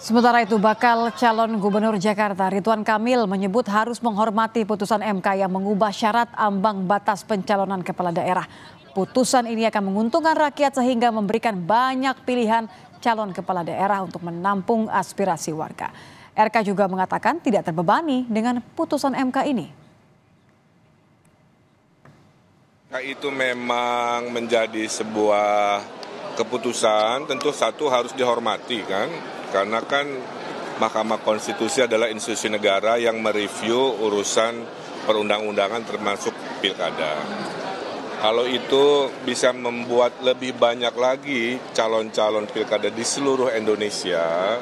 Sementara itu, bakal calon gubernur Jakarta Ridwan Kamil menyebut harus menghormati putusan MK yang mengubah syarat ambang batas pencalonan kepala daerah. Putusan ini akan menguntungkan rakyat sehingga memberikan banyak pilihan calon kepala daerah untuk menampung aspirasi warga. RK juga mengatakan tidak terbebani dengan putusan MK ini. Itu memang menjadi sebuah keputusan, tentu satu harus dihormati kan. Karena kan Mahkamah Konstitusi adalah institusi negara yang mereview urusan perundang-undangan termasuk pilkada. Kalau itu bisa membuat lebih banyak lagi calon-calon pilkada di seluruh Indonesia,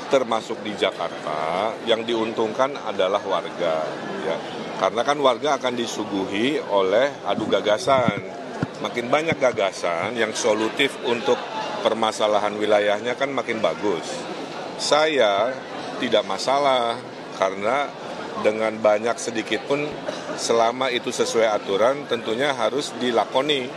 termasuk di Jakarta, yang diuntungkan adalah warga. Ya. Karena kan warga akan disuguhi oleh adu gagasan. Makin banyak gagasan yang solutif untuk permasalahan wilayahnya kan makin bagus. Saya tidak masalah karena dengan banyak sedikit pun selama itu sesuai aturan tentunya harus dilakoni.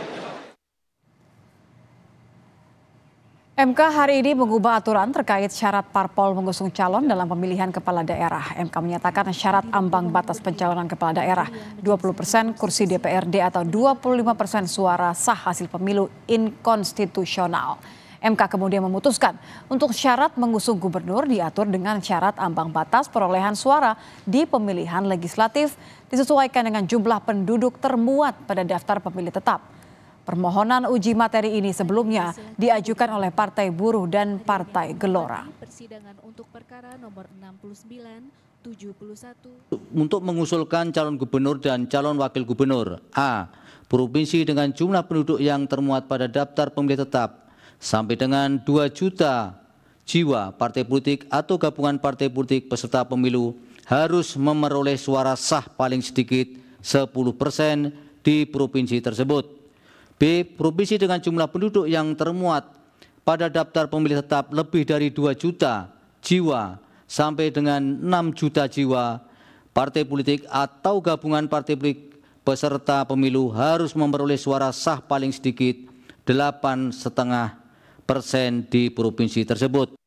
MK hari ini mengubah aturan terkait syarat parpol mengusung calon dalam pemilihan kepala daerah. MK menyatakan syarat ambang batas pencalonan kepala daerah 20% kursi DPRD atau 25% suara sah hasil pemilu inkonstitusional. MK kemudian memutuskan untuk syarat mengusung gubernur diatur dengan syarat ambang batas perolehan suara di pemilihan legislatif disesuaikan dengan jumlah penduduk termuat pada daftar pemilih tetap. Permohonan uji materi ini sebelumnya diajukan oleh Partai Buruh dan Partai Gelora. Untuk mengusulkan calon gubernur dan calon wakil gubernur. A. Provinsi dengan jumlah penduduk yang termuat pada daftar pemilih tetap sampai dengan 2 juta jiwa. Partai politik atau gabungan partai politik peserta pemilu harus memperoleh suara sah paling sedikit 10% di provinsi tersebut. B. Provinsi dengan jumlah penduduk yang termuat pada daftar pemilih tetap lebih dari 2 juta jiwa sampai dengan 6 juta jiwa. Partai politik atau gabungan partai politik peserta pemilu harus memperoleh suara sah paling sedikit 8,5% di provinsi tersebut.